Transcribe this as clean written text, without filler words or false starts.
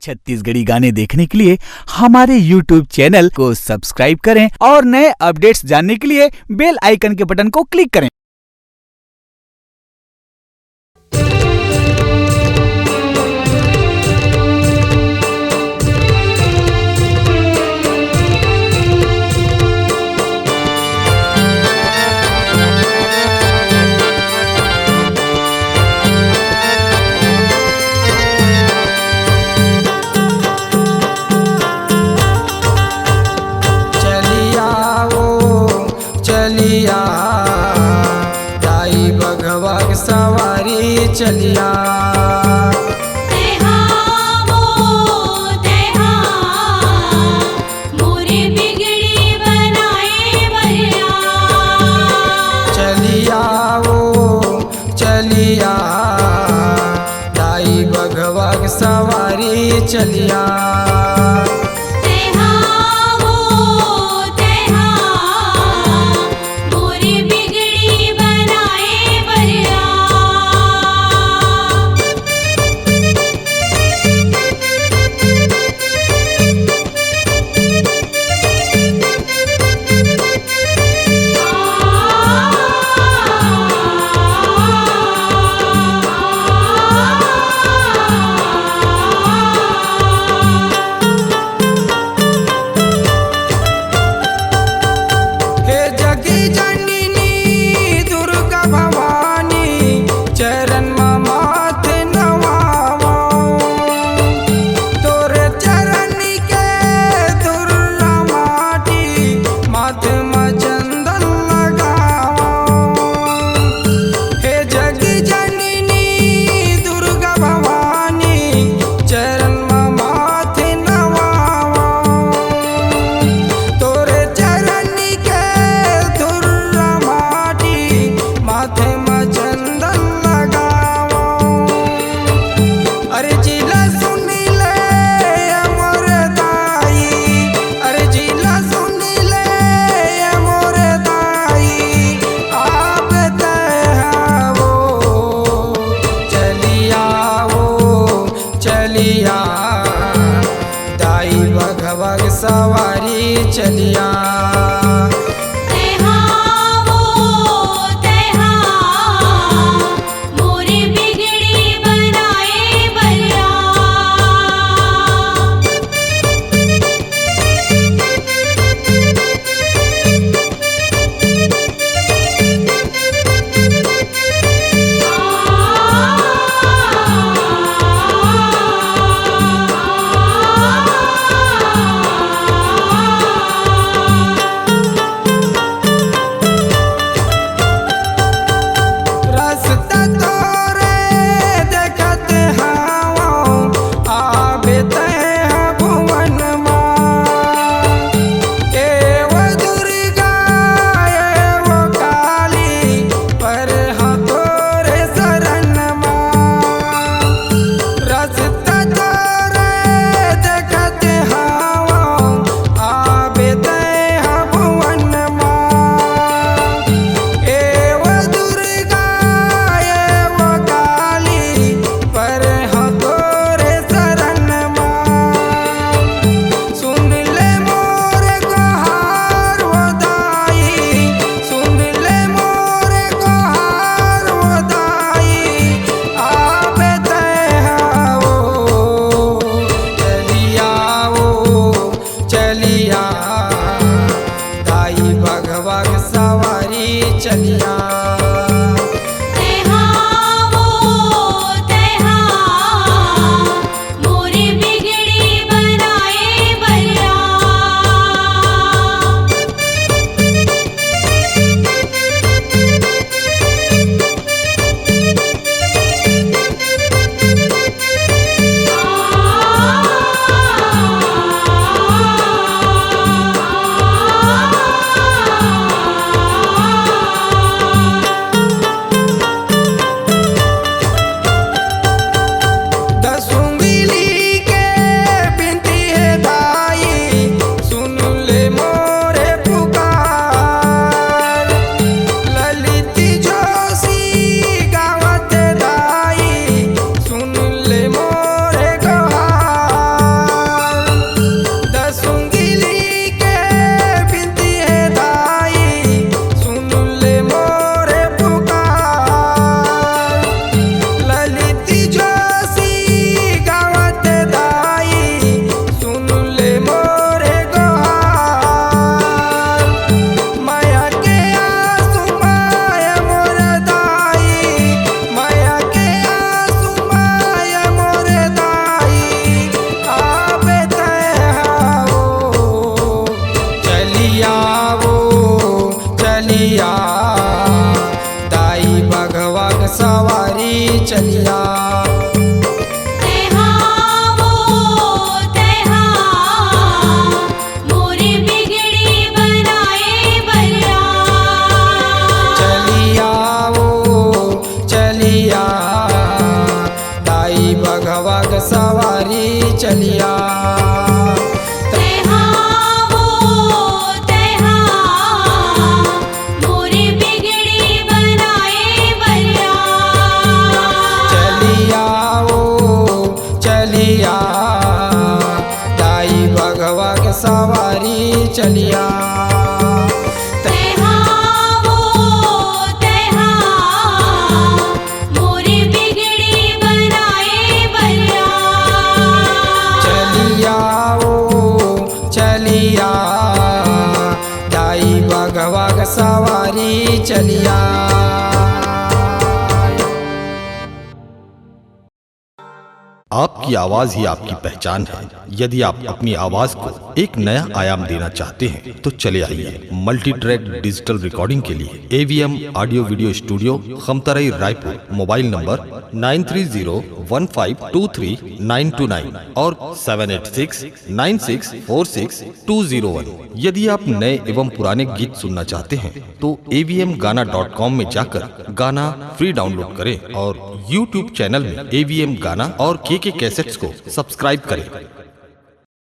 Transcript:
छत्तीसगढ़ी गाने देखने के लिए हमारे YouTube चैनल को सब्सक्राइब करें और नए अपडेट्स जानने के लिए बेल आइकन के बटन को क्लिक करें। दाई बघवा सवारी चलिया मोरे बिगड़ी बनाए बरिया चलिया चलिया दाई बघवा सवारी चलिया दाई बघवा सवारी चलिया मोरे बिगड़ी बनाए बरिया चलिया। तैहा वो तैहा मोरी बिगड़ी बनाए बलिया। चलिया ओ चलिया दाई बघवा के सवारी चलिया। तैहा वो तैहा मोरी बिगड़ी बनाए बलिया। चलिया ओ चलिया दाई बघवा के सवारी चलिया। आपकी आवाज ही आपकी पहचान है। यदि आप अपनी आवाज को एक नया आयाम देना चाहते हैं तो चले आइए मल्टी ट्रैक डिजिटल रिकॉर्डिंग के लिए AVM audio video studio Khamtarai Raipur. Mobile number 9301523929 और 7869646201। यदि आप नए एवं पुराने गीत सुनना चाहते हैं तो avmgana.com में जाकर गाना फ्री डाउनलोड करें और YouTube चैनल में AVM गाना और KK कैसेट्स को सब्सक्राइब करें।